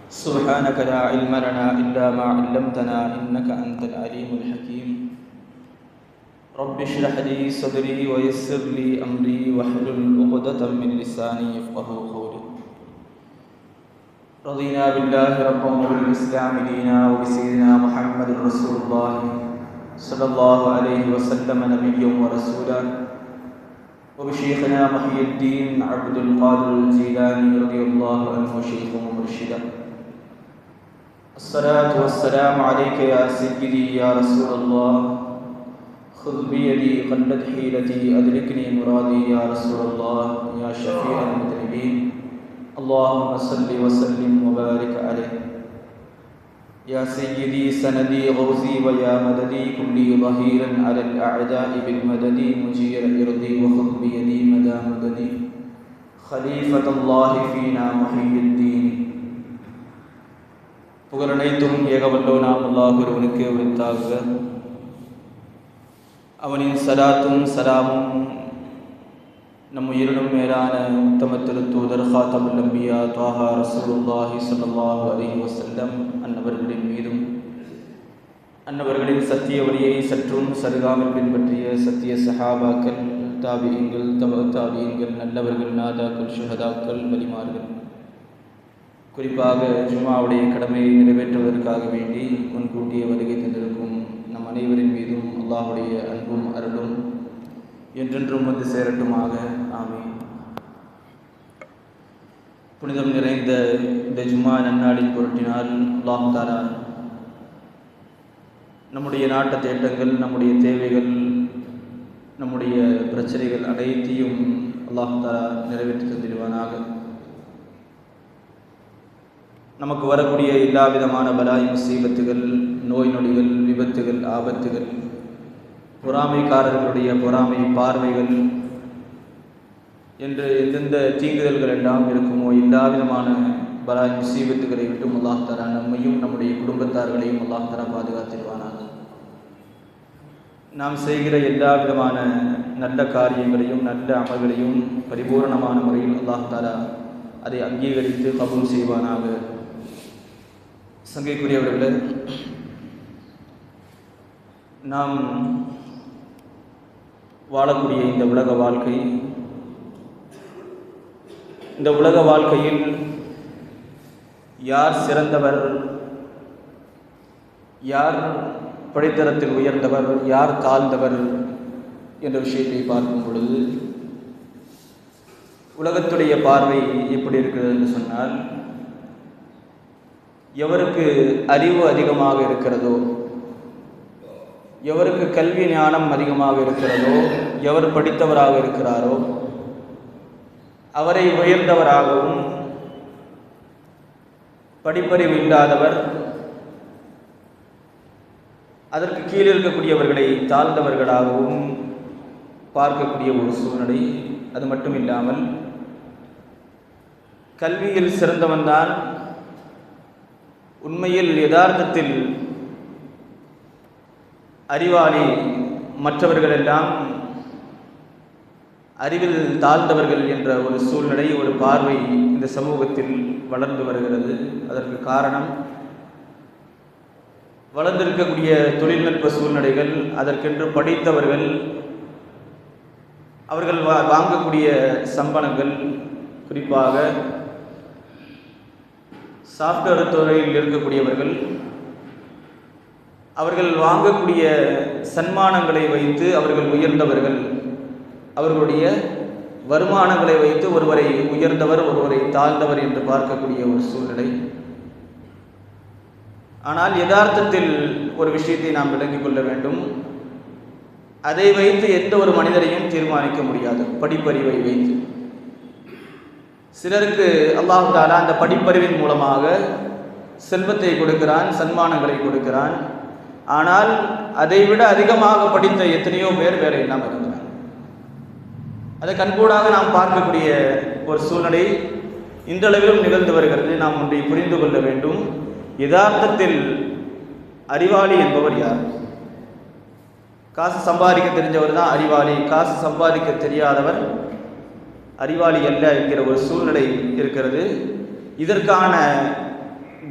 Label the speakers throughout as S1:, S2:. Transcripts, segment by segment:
S1: سبحانك لا علم لنا إلا ما علمتنا إنك أنت العليم الحكيم. رب اشرح لي صدري ويسر لي أمري واحلل عقدة من لساني يفقهوا قولي. رضينا بالله ربا وبالإسلام دينا وبسيدنا محمد رسول الله صلى الله عليه وسلم نبيا ورسولا وبشيخنا محي الدين عبد القادر الجيلاني رضي الله عنه شيخا ومرشدا. الصلاة والسلام عليك يا سيدي يا رسول الله، خذ بيدي قلت حيلتي أدركني مرادي يا رسول الله يا شفيع المذنبين. اللهم صل وسلم وبارك عليه يا سيدي سندي غوزي ويا مددي كلي ظهيرا على الأعداء بالمدد مجير إرضي وخذ بيدي مدى مددي خليفة الله فينا محي الدين. புகழனைத்தும் ஏகவல்லோனாம் அல்லாஹ் ஒருவனுக்கு உரித்தாக. அவனின் சலாத்தும் சலாமும் நம் உயிரினும் மேலான உத்தம திருத்தூதர் ஹாத்தமுல் அன்பியா த்வாஹா ரசூலுல்லாஹி ஸல்லல்லாஹு அலைஹி வஸல்லம் அன்னவர்களின் மீதும் அன்னவர்களின் சத்திய வழியை சற்றும் சருகாமல் பின்பற்றிய சத்திய சஹாபாக்கள், தாபியீன்கள், தாபியீன்கள், நல்லவர்கள், நாதாக்கள், ஷுஹதாக்கள், வலிமார்கள், குறிப்பாக ஜும்ஆவுடைய கடமையை நிறைவேற்றுவதற்காக வேண்டி முன்கூட்டிய வருகை தந்திருக்கும் நம் அனைவரின் மீதும் அல்லாஹுடைய அன்பும் அருளும் என்றென்றும் வந்து சேரட்டுமாக. ஆமீன். புனிதம் நிறைந்த இந்த ஜும்ஆ நன்னாளின் பொருட்டினால் அல்லாஹ் தஆலா நம்முடைய நாட்டு தேட்டங்கள், நம்முடைய தேவைகள், நம்முடைய பிரச்சனைகள் அனைத்தையும் அல்லாஹ் தஆலா நிறைவேற்றி தந்திடுவானாக. நமக்கு வரக்கூடிய எல்லா விதமான பலாய் முசீபத்துகள், நோய் நொடிகள், விபத்துகள், ஆபத்துகள், பொறாமைக்காரர்களுடைய பொறாமை பார்வைகள் என்று எந்தெந்த தீங்குதல்கள் எல்லாம் இருக்குமோ எல்லா விதமான பலாய் முசீபத்துகளை விட்டும் அல்லாஹ் தஆலா நம்மையும் நம்முடைய குடும்பத்தார்களையும் அல்லாஹ் தஆலா பாதுகாத்திருவானாக. நாம் செய்கிற எல்லா விதமான நல்ல காரியங்களையும் நல்ல அமல்களையும் பரிபூரணமான முறையில் அல்லாஹ் தஆலா அதை அங்கீகரித்து கபூல் செய்வானாக. சங்கைக்குரியவர்களே, நாம் வாழக்கூடிய இந்த உலக வாழ்க்கை, இந்த உலக வாழ்க்கையில் யார் சிறந்தவர், யார் படித்தரத்தில் உயர்ந்தவர், யார் தாழ்ந்தவர் என்ற விஷயத்தை பார்க்கும் பொழுது உலகத்துடைய பார்வை எப்படி இருக்கிறது என்று சொன்னால், எவருக்கு அறிவு அதிகமாக இருக்கிறதோ, எவருக்கு கல்வி ஞானம் அதிகமாக இருக்கிறதோ, எவர் படித்தவராக இருக்கிறாரோ அவரை உயர்ந்தவராகவும், படிப்பறிவு இல்லாதவர் அதற்கு கீழே இருக்கக்கூடியவர்களை தாழ்ந்தவர்களாகவும் பார்க்கக்கூடிய ஒரு சூழ்நிலை. அது மட்டும் இல்லாமல் கல்வியில் சிறந்தவன்தான் உண்மையில் யதார்த்தத்தில் அறிவாளி, மற்றவர்களெல்லாம் அறிவில் தாழ்ந்தவர்கள் என்ற ஒரு சூழ்நிலை, ஒரு பார்வை இந்த சமூகத்தில் வளர்ந்து வருகிறது. அதற்கு காரணம் வளர்ந்திருக்கக்கூடிய தொழில்நுட்ப சூழ்நிலைகள், அதற்கென்று படித்தவர்கள், அவர்கள் வாங்கக்கூடிய சம்பளங்கள், குறிப்பாக சாஃப்ட்வேர் துறையில் இருக்கக்கூடியவர்கள், அவர்கள் வாங்கக்கூடிய சன்மானங்களை வைத்து அவர்கள் உயர்ந்தவர்கள், அவர்களுடைய வருமானங்களை வைத்து ஒருவரை உயர்ந்தவர், ஒருவரை தாழ்ந்தவர் என்று பார்க்கக்கூடிய ஒரு சூழ்நிலை. ஆனால் யதார்த்தத்தில் ஒரு விஷயத்தை நாம் விளங்கிக் கொள்ள வேண்டும். அதை வைத்து எந்த ஒரு மனிதரையும் தீர்மானிக்க முடியாது. படிப்பறிவை வைத்து சிலருக்கு அல்லாஹ் தஆலா அந்த படிப்பறிவின் மூலமாக செல்வத்தை கொடுக்கிறான், சன்மானங்களை கொடுக்கிறான். ஆனால் அதைவிட அதிகமாக படித்த எத்தனையோ பேர் வேற இல்லாமல் இருக்கிறாங்க. அதை கண்கூடாக நாம் பார்க்கக்கூடிய ஒரு சூழ்நிலை இன்றளவிலும் நிகழ்ந்து வருகிறது. நாம் ஒன்றை புரிந்து கொள்ள வேண்டும். யதார்த்தத்தில் அறிவாளி என்பவர் யார்? காசு சம்பாதிக்க தெரிஞ்சவர் தான் அறிவாளி, காசு சம்பாதிக்க தெரியாதவர் அறிவாளி அல்ல என்கிற ஒரு சூழ்நிலை இருக்கிறது. இதற்கான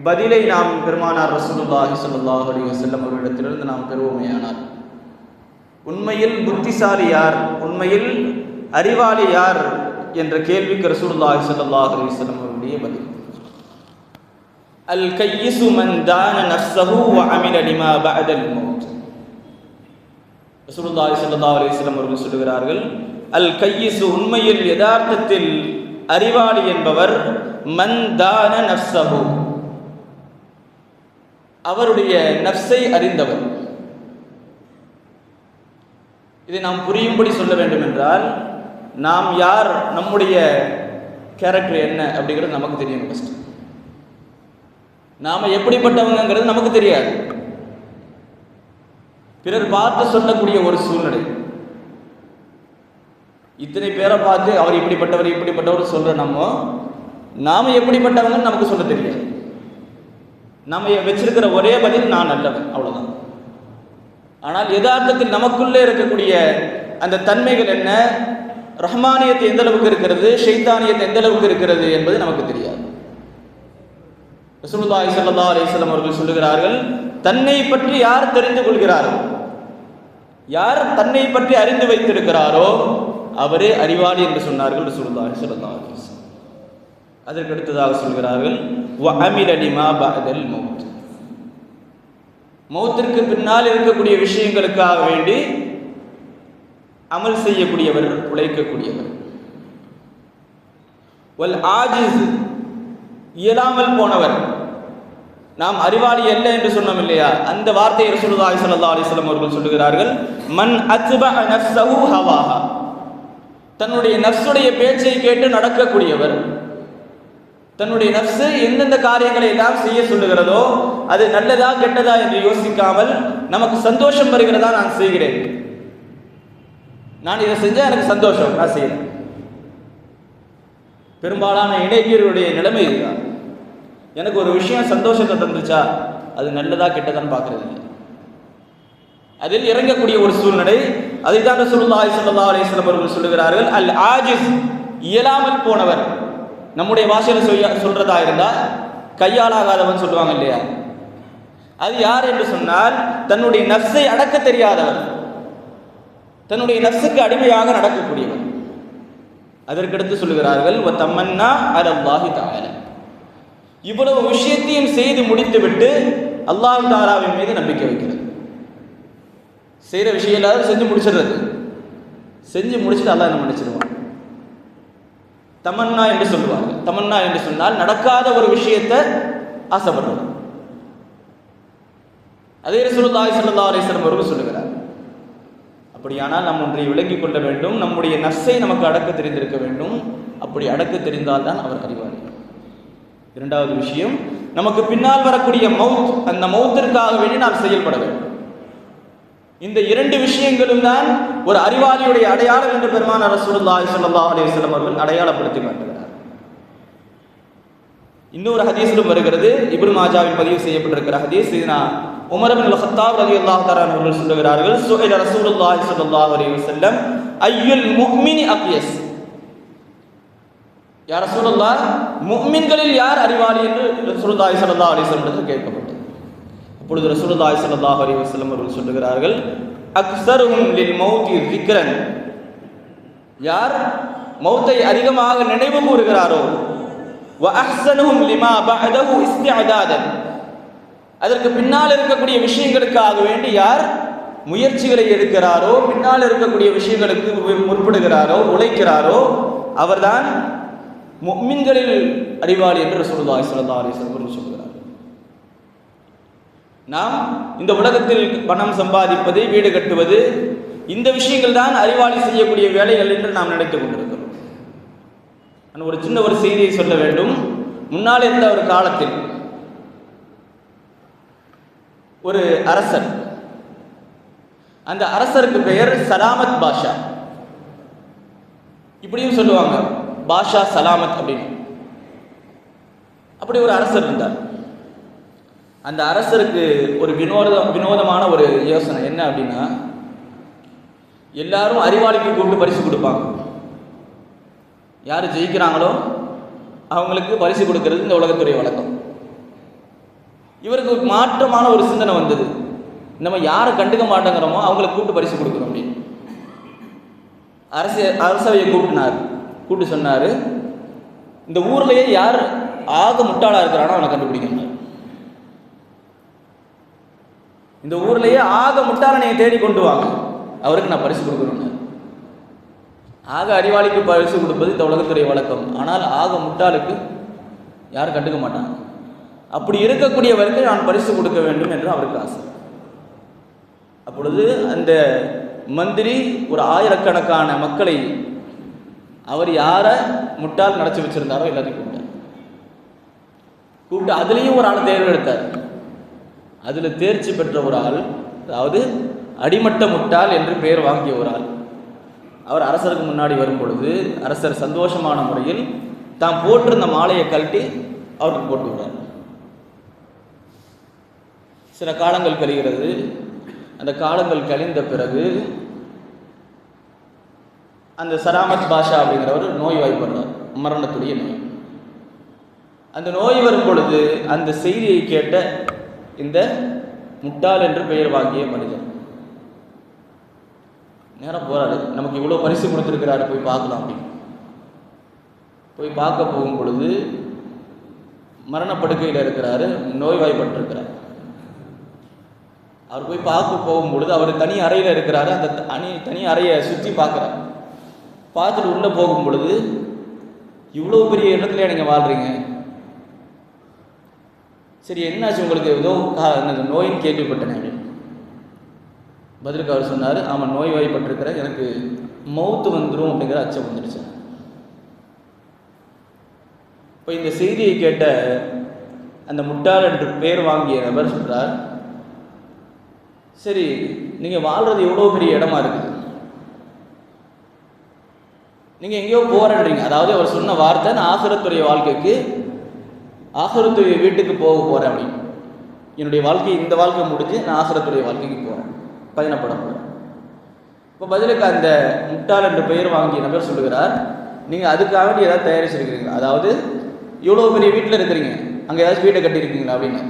S1: பதிலை நாம் பெருமானார் ரசூலுல்லாஹி ஸல்லல்லாஹு அலைஹி வஸல்லம் அவர்களிடத்திலிருந்து நாம் பெறுவோமேயானால், உண்மையில் புத்திசாலி யார், உண்மையில் அறிவாளி யார் என்ற கேள்விக்கு ரசூலுல்லாஹி ஸல்லல்லாஹு அலைஹி வஸல்லம் அவருடைய பதில், அல் கையிசு மன் தான நஃப்ஸஹு வ அமில லிமா பஅதல் மௌத். ரசூலுல்லாஹி ஸல்லல்லாஹு அலைஹி வஸல்லம் அவர்கள் சொல்கிறார்கள், அல் கையிசு உண்மையில் யதார்த்தத்தில் அறிவாளி என்பவர் மன் தான நஃப்ஸஹு அவருடைய நஃப்ஸை அறிந்தவர். இதை நாம் புரியும்படி சொல்ல வேண்டும் என்றால், நாம் யார், நம்முடைய கேரக்டர் என்ன அப்படிங்கிறது நமக்கு தெரியணும். ஃபர்ஸ்ட் நாம எப்படிப்பட்டவங்கிறது நமக்கு தெரியாது. பிறர் பார்த்து சொல்லக்கூடிய ஒரு சூழ்நிலை, இத்தனை பேரை பார்த்து அவர் இப்படிப்பட்டவர் இப்படிப்பட்டவர் சொல்ற நாம எப்படிப்பட்டவங்க நமக்கு சொல்ல தெரியாது. நம்ம வச்சிருக்கிற ஒரே பதில் நான் நல்லவன், அவ்வளவுதான். ஆனால் யதார்த்தத்தில் நமக்குள்ளே இருக்கக்கூடிய அந்த தன்மைகள் என்ன, ரஹ்மானியத்து எந்த அளவுக்கு இருக்கிறது, ஷைத்தானியத்து எந்த அளவுக்கு இருக்கிறது என்பது நமக்கு தெரியாது. ரசூலுல்லாஹி ஸல்லல்லாஹு அலைஹி வஸல்லம் அவர்கள் சொல்லுகிறார்கள், தன்னை பற்றி யார் தெரிந்து கொள்கிறாரோ, யார் தன்னை பற்றி அறிந்து வைத்திருக்கிறாரோ அவரே அறிவாளி என்று சொன்னார்கள் ரசூலுல்லாஹி ஸல்லல்லாஹு அலைஹி வஸல்லம். அதற்கு அடுத்ததாக சொல்கிறார்கள், வ அமில லிமா பஅதல் மௌத். மௌத்திற்கு பின்னால் இருக்கக்கூடிய விஷயங்களுக்காக வேண்டி அமல் செய்யக்கூடியவர், உழைக்கக்கூடியவர். வல் ஆஜிஸ் இயலாமல் போனவர். நாம் அறிவாளி அல்ல என்று சொன்னோம் இல்லையா, அந்த வார்த்தையை ரசூலுல்லாஹி ஸல்லல்லாஹு அலைஹி வஸல்லம் அவர்கள் சொல்லுகிறார்கள், மன் அத்பஅ நஃப்ஸஹு ஹவாஹா. தன்னுடைய நஃப்ஸுடைய பேச்சை கேட்டு நடக்கக்கூடியவர். தன்னுடைய நஃப்ஸு எந்தெந்த காரியங்களை எல்லாம் செய்ய சொல்லுகிறதோ அது நல்லதா கெட்டதா என்று யோசிக்காமல், நமக்கு சந்தோஷம் வருகிறதா நான் செய்கிறேன், நான் இதை செஞ்சா எனக்கு சந்தோஷம், நான் செய்கிறேன். பெரும்பாலான இளைஞர்களுடைய நிலைமை இதுதான். எனக்கு ஒரு விஷயம் சந்தோஷத்தை தந்துச்சா அது நல்லதா கெட்டதான்னு பார்க்கறது இல்லை. அதில் இறங்கக்கூடிய ஒரு சூழ்நிலை. அதைத்தான் ரசூலுல்லாஹி ஸல்லல்லாஹு அலைஹி வஸல்லம் அவர்கள் சொல்லுகிறார்கள், அல் ஆஜிஸ் இயலாமல் போனவர். நம்முடைய பாஷையில சொல்றதா இருந்தா கையாலாகாதவன் சொல்லுவாங்க இல்லையா, அது யார் என்று சொன்னால் தன்னுடைய நஃப்ஸை அடக்க தெரியாதவர், தன்னுடைய நஃப்ஸுக்கு அடிமையாக நடக்கக்கூடியவர். அதற்கடுத்து சொல்லுகிறார்கள், வ தமன்னா அலல்லாஹி தஆலா. இவ்வளவு விஷயத்தையும் செய்து முடித்துவிட்டு அல்லாஹ் தஆலாவின் மீது நம்பிக்கை வைக்கிறது. செய்கிற விஷயம் எல்லாரும் செஞ்சு முடிச்சிடுறது, செஞ்சு முடிச்சுட்டு அல்லாஹ் என்ன நினைச்சிருவான். தமன்னா என்று சொல்லுவாங்க. தமன்னா என்று சொன்னால் நடக்காத ஒரு விஷயத்தை ஆசைப்படுறது. அதே ரசூலுல்லாஹி ஸல்லல்லாஹு அலைஹி வஸல்லம் அவர்கள் சொல்லுகிறார். அப்படியானால் நாம் ஒன்றை விளங்கிக் கொள்ள வேண்டும், நம்முடைய நஃப்ஸை நமக்கு அடக்க தெரிந்திருக்க வேண்டும். அப்படி அடக்க தெரிந்தால்தான் அவர் அறிவாளி. இரண்டாவது விஷயம், நமக்கு பின்னால் வரக்கூடிய மௌத், அந்த மௌத்திற்காக வேண்டி நாம் செயல்பட வேண்டும். இந்த இரண்டு விஷயங்களும் தான் ஒரு அறிவாளியுடைய அடையாளம் என்று பெருமானார் ரசூலுல்லாஹி ஸல்லல்லாஹு அலைஹி வஸல்லம் அவர்கள் அடையாளப்படுத்தி காட்டுகிறார். இன்னொரு ஹதீஸிலும் வருகிறது, இப்னு மாஜாவில் பதிவு செய்யப்பட்டிருக்கிற ஹதீஸ். உமர் இப்னு கத்தாப் ரலியல்லாஹு தஆலா அவர்கள் சொல்லுகிறார்கள், சுஇல ரசூலுல்லாஹி ஸல்லல்லாஹு அலைஹி வஸல்லம் அய்யுல் முஃமினி அக்யஸ். யா ரசூலுல்லாஹ், முஃமின்களில் யார் அறிவாளி என்று ரசூலுல்லாஹி ஸல்லல்லாஹு அலைஹி வஸல்லம் கேட்கப்பட்டது. அப்பொழுது ரசூலுல்லாஹி ஸல்லல்லாஹு அலைஹி வஸல்லம் அவர்கள் சொல்லுகிறார்கள், அக்ஸருஹும் லில் மௌத்தி ஸிக்ரன். யார் மௌத்தை அதிகமாக நினைவு கூறுகிறாரோ, வ அஹ்ஸனுஹும் லிமா பஅதஹு இஸ்திஅதாதன். அதற்கு பின்னால் இருக்கக்கூடிய விஷயங்களுக்காக வேண்டி யார் முயற்சிகளை எடுக்கிறாரோ, பின்னால் இருக்கக்கூடிய விஷயங்களுக்கு முற்படுகிறாரோ, உழைக்கிறாரோ, அவர்தான் முஃமின்களில் அறிவாளி என்று ரசூலுல்லாஹி ஸல்லல்லாஹு அலைஹி வஸல்லம் சொல்கிறார். நாம் இந்த உலகத்தில் பணம் சம்பாதிப்பது, வீடு கட்டுவது, இந்த விஷயங்கள் தான் அறிவாளி செய்யக்கூடிய வேலைகள் என்று நாம் நினைத்துக் கொண்டிருக்கிறோம். நான் ஒரு சின்ன ஒரு செய்தியை சொல்ல வேண்டும். முன்னால் இருந்த ஒரு காலத்தில் ஒரு அரசர், அந்த அரசருக்கு பெயர் சலாமத் பாஷா. இப்படியும் சொல்லுவாங்க, பாஷா சலாமத் அப்படின்னு. அப்படி ஒரு அரசர் இருந்தார். அந்த அரசருக்கு ஒரு வினோதமான ஒரு யோசனை என்ன அப்படின்னா, எல்லாரும் அறிவாளிக்கு கூப்பிட்டு பரிசு கொடுப்பாங்க. யார் ஜெயிக்கிறாங்களோ அவங்களுக்கு பரிசு கொடுக்கறது இந்த உலகத்துடைய வழக்கம். இவருக்கு மாற்றமான ஒரு சிந்தனை வந்தது, நம்ம யாரை கண்டுக்க மாட்டேங்கிறோமோ அவங்களை கூப்பிட்டு பரிசு கொடுக்கணும் அப்படின்னு. அரசவையை கூப்பிட்டு சொன்னார், இந்த ஊர்லேயே யார் ஆக முட்டாளாக இருக்கிறானோ அவனை கண்டுபிடிக்கணும். இந்த ஊர்லேயே ஆக முட்டாளை நீங்கள் தேடி கொண்டு வாங்க, அவருக்கு நான் பரிசு கொடுக்கணும்னு. ஆக அறிவாளிக்கு பரிசு கொடுப்பது இந்த உலகத்துடைய வழக்கம். ஆனால் ஆக முட்டாளுக்கு யாரும் கண்டுக்க மாட்டாங்க. அப்படி இருக்கக்கூடியவருக்கு நான் பரிசு கொடுக்க வேண்டும் என்று அவருக்கு ஆசை. அப்பொழுது அந்த மந்திரி ஒரு ஆயிரக்கணக்கான மக்களை அவர் யாரை முட்டால் நடத்தி வச்சிருந்தாரோ எல்லாத்தையும் கூப்பிட்டு அதுலேயும் ஒரு ஆளை தேர்ந்தெடுத்தார். அதில் தேர்ச்சி பெற்ற ஒரு ஆள், அதாவது அடிமட்ட முட்டாள் என்று பெயர் வாங்கிய ஒரு ஆள், அவர் அரசருக்கு முன்னாடி வரும் பொழுது அரசர் சந்தோஷமான முறையில் தான் போட்டிருந்த மாலையை கழட்டி அவருக்கு போட்டு விடுறார். சில காலங்கள் கழிகிறது. அந்த காலங்கள் கழிந்த பிறகு அந்த சராமத் பாஷா அப்படிங்கிறவர் நோய்வாய்ப்படுறார், மரணத்துடைய நோய். அந்த நோய் வரும் பொழுது அந்த செய்தியை கேட்ட இந்த முட்டாள் என்று பெயர் வாங்கிய மனிதர் நேரம் போறாரு, நமக்கு இவ்வளோ பரிசு கொடுத்துருக்கிறாரு, போய் பார்க்கலாம் அப்படின்னு போய் பார்க்க போகும் பொழுது மரணப்படுக்கையில் இருக்கிறாரு, நோய்வாய்ப்பட்டிருக்கிறார். அவர் போய் பார்க்க போகும் பொழுது அவர் தனி அறையில் இருக்கிறாரு. அந்த தனி அறையை சுற்றி பார்க்குறார். பார்த்துட்டு உள்ளே போகும் பொழுது, இவ்வளோ பெரிய இடத்துல நீங்கள் வாழ்கிறீங்க, சரி என்னாச்சு உங்களுக்கு, ஏதோ நோயின்னு கேள்விப்பட்டேன் அப்படின்னு. பதிலுக்கு அவர் சொன்னார், ஆமாம் நோய்வாய்ப்பட்டிருக்கிறேன், எனக்கு மௌத்து வந்துடும் அப்படிங்கிற அச்சம் வந்துடுச்சு. இப்போ இந்த செய்தியை கேட்ட அந்த முட்டாள் என்று பேர் வாங்கிய நபர் சொல்கிறார், சரி நீங்கள் வாழ்கிறது எவ்வளோ பெரிய இடமா இருக்குது, நீங்கள் எங்கேயோ போகிறேன்றீங்க. அதாவது அவர் சொன்ன வார்த்தை, நான் ஆகிரத்துடைய வாழ்க்கைக்கு ஆகிரத்துடைய வீட்டுக்கு போக போகிறேன் அப்படின்னு. என்னுடைய வாழ்க்கை இந்த வாழ்க்கை முடிஞ்சு நான் ஆகிரத்துடைய வாழ்க்கைக்கு போகிறேன், பயணப்பட போகிறேன். இப்போ பதிலுக்கு அந்த முட்டாள் என்று பெயர் வாங்கிய நபர் சொல்லுகிறார், நீங்கள் அதுக்காக வேண்டி ஏதாவது தயாரிச்சிருக்கிறீங்க, அதாவது இவ்வளோ பெரிய வீட்டில் இருக்கிறீங்க, அங்கே ஏதாச்சும் வீட்டை கட்டியிருக்கீங்களா அப்படின்னு.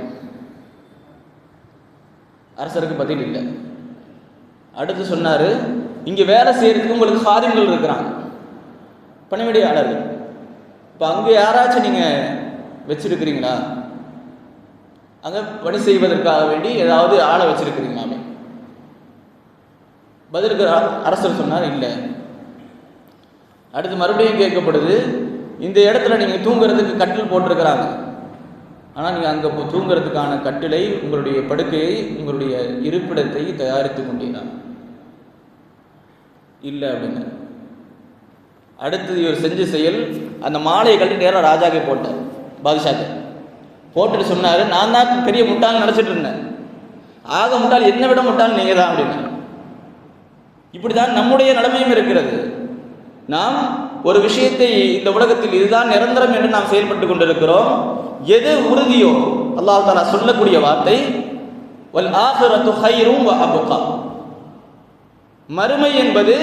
S1: அரசருக்கு பதில் இல்லை. அடுத்து சொன்னார், இங்கே வேலை செய்கிறதுக்கு உங்களுக்கு ஹாதிம்கள் இருக்கிறாங்க, பணிவிடையாளர்கள், இப்போ அங்கே யாராச்சும் நீங்கள் வச்சிருக்கிறீங்களா, அங்கே பணி செய்வதற்காக வேண்டி ஏதாவது ஆளை வச்சிருக்கிறீங்களா அப்படின்னு. பதிலுக்கு அரசர் சொன்னார், இல்லை. அடுத்து மறுபடியும் கேட்கப்படுது, இந்த இடத்துல நீங்கள் தூங்குறதுக்கு கட்டில் போட்டிருக்கிறாங்க, ஆனால் நீங்கள் அங்கே தூங்குறதுக்கான கட்டிலை, உங்களுடைய படுக்கையை, உங்களுடைய இருப்பிடத்தை தயாரித்து கொண்டீங்களா? இல்லை அப்படின்னு. அடுத்தது இவர் செஞ்ச செயல், அந்த மாலையை கட்டி நேராக ராஜாக்கே போட்டார், பாதுஷாக்கு போட்டுட்டு சொன்னார், நான் தான் பெரிய முட்டாள் நினச்சிட்டு இருந்தேன், ஆக முட்டாள் என்னை விட முட்டாள் நீங்கள் தான் அப்படின்னு. இப்படி தான் நம்முடைய நிலைமையும் இருக்கிறது. நாம் ஒரு விஷயத்தை இந்த உலகத்தில் இதுதான் நிரந்தரம் என்று நாம் செயல்பட்டு கொண்டிருக்கிறோம். எது உறுதியோ, அல்லாஹ் தஆலா சொல்லக்கூடிய வார்த்தை, வல் ஆகிரத்து கைரும் வ அப்கா, மறுமை என்பது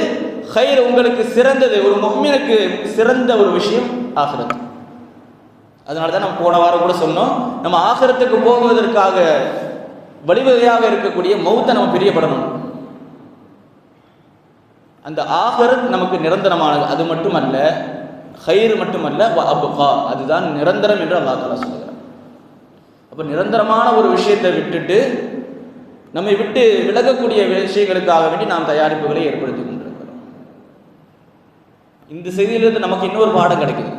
S1: கைர், உங்களுக்கு சிறந்தது, ஒரு முஃமினுக்கு சிறந்த ஒரு விஷயம் ஆகிரத். அதனால தான் நம்ம போன வாரம் கூட சொன்னோம், நம்ம ஆகிரத்துக்கு போவதற்காக வழிவகையாக இருக்கக்கூடிய மௌத்தை நம்ம பிரியப்படணும். அந்த ஆகிரத் நமக்கு நிரந்தரமானது. அது மட்டுமல்ல, கைர் மட்டுமல்ல, வ அப்கா, அதுதான் நிரந்தரம் என்று அல்லாஹ் தஆலா சொல்கிறார். அப்போ நிரந்தரமான ஒரு விஷயத்தை விட்டுட்டு நம்மை விட்டு விலகக்கூடிய விஷயங்களுக்காக வேண்டி நாம் தயாரிப்புகளை ஏற்படுத்தி கொண்டிருக்கிறோம். இந்த செய்தியிலிருந்து நமக்கு இன்னொரு பாடம் கிடைக்குது.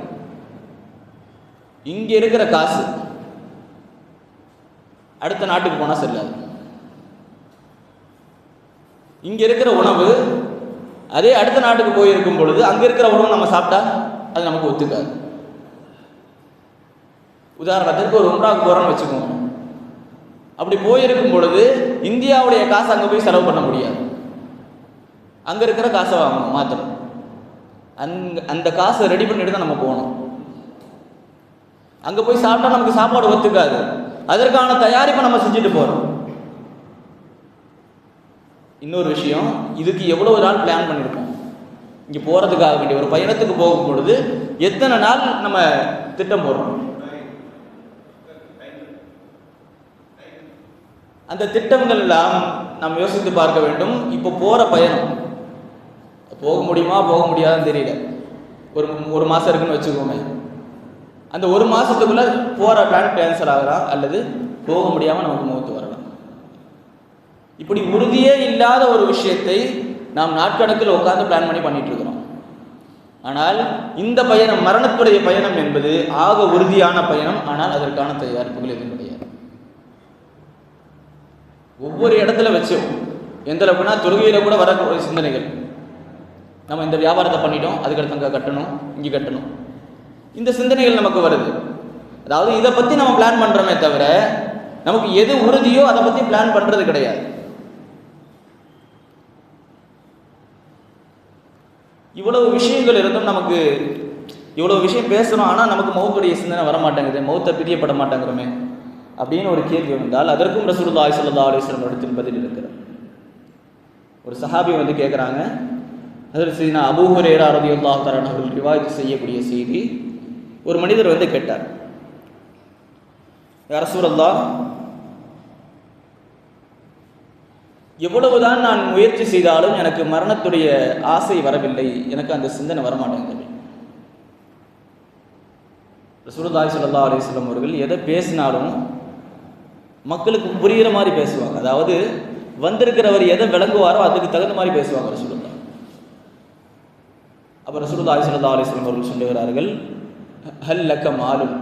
S1: இங்கே இருக்கிற காசு அடுத்த நாட்டுக்கு போனால் செல்லாது. இங்கே இருக்கிற உணவு அதே அடுத்த நாட்டுக்கு போயிருக்கும் பொழுது அங்கே இருக்கிற உணவு நம்ம சாப்பிட்டா அது நமக்கு ஒத்துக்காது. உதாரணத்திற்கு ஒரு உம்ராவுக்கு போகிறோன்னு வச்சுக்கோங்க. அப்படி போயிருக்கும் பொழுது இந்தியாவுடைய காசு அங்கே போய் செலவு பண்ண முடியாது. அங்கே இருக்கிற காசை வாங்கணும் மாத்திரம். அந்த காசை ரெடி பண்ணிட்டு தான் நம்ம போகணும். அங்கே போய் சாப்பிட்டா நமக்கு சாப்பாடு ஒத்துக்காது. அதற்கான தயாரிப்பை நம்ம செஞ்சுட்டு போகிறோம். இன்னொரு விஷயம், இதுக்கு எவ்வளவு நாள் பிளான் பண்ணியிருக்கோம். இங்கே போகிறதுக்காக வேண்டிய ஒரு பயணத்துக்கு போகும் பொழுது எத்தனை நாள் நம்ம திட்டம் போடுறோம். அந்த திட்டங்கள் எல்லாம் நாம் யோசித்து பார்க்க வேண்டும். இப்போ போகிற பயணம் போக முடியுமா போக முடியாதுன்னு தெரியல. ஒரு மாதம் இருக்குன்னு வச்சுக்கோங்க. அந்த ஒரு மாதத்துக்குள்ளே போகிற பிளான் கேன்சல் ஆகலாம், அல்லது போக முடியாமல் நமக்கு மௌத்து வரலாம். இப்படி உறுதியே இல்லாத ஒரு விஷயத்தை நாம் நாட்கணக்கில் உட்கார்ந்து பிளான் பண்ணிட்டு இருக்கிறோம். ஆனால் இந்த பயணம், மரணத்துடைய பயணம் என்பது ஆக உறுதியான பயணம். ஆனால் அதற்கான தயாரிப்புகள் எதுவும் கிடையாது. ஒவ்வொரு இடத்துல வச்சோம். எந்த அளவுக்குனா தொழுகையில கூட வரக்கூடிய சிந்தனைகள், நம்ம இந்த வியாபாரத்தை பண்ணிட்டோம், அதுக்கடுத்து அங்கே கட்டணும், இங்கே கட்டணும், இந்த சிந்தனைகள் நமக்கு வருது. அதாவது இதை பற்றி நம்ம பிளான் பண்ணுறோமே தவிர நமக்கு எது உறுதியோ அதை பற்றி பிளான் பண்ணுறது கிடையாது. இவ்வளவு விஷயங்கள் இருந்தும் நமக்கு இவ்வளவு விஷயம் பேசணும், ஆனால் நமக்கு மௌத்துடைய சிந்தனை வரமாட்டேங்குது, மௌத்தை பிரியப்பட மாட்டேங்கிறோமே அப்படின்னு ஒரு கேள்வி வந்தால் அதற்கும் ரசூலுல்லாஹி ஸல்லல்லாஹு அலைஹி வஸல்லம் இடத்தில் பதில் இருக்கிறது. ஒரு சஹாபி வந்து கேட்குறாங்க, ஹஜ்ரத் சையதுனா அபூ ஹுரைரா ரலியல்லாஹு தஆலா அவர்கள் ரிவாயத் செய்யக்கூடிய செய்தி. ஒரு மனிதர் வந்து கேட்டார், யா ரசூலல்லாஹ், எவ்வளவுதான் நான் முயற்சி செய்தாலும் எனக்கு மரணத்துடைய ஆசை வரவில்லை, எனக்கு அந்த சிந்தனை வரமாட்டேங்குது. ரசூலுல்லாஹி ஸல்லல்லாஹு அலைஹி வஸல்லம் அவர்கள் எதை பேசினாலும் மக்களுக்கு புரிகிற மாதிரி பேசுவாங்க. அதாவது வந்திருக்கிறவர் எதை விளங்குவாரோ அதுக்கு தகுந்த மாதிரி பேசுவாங்க ரசூலுல்லாஹ். அப்போ ரசூலுல்லாஹி ஸல்லல்லாஹு அலைஹி வஸல்லம் அவர்கள் சொல்லுகிறார்கள், ஹல் லக மாலுன்,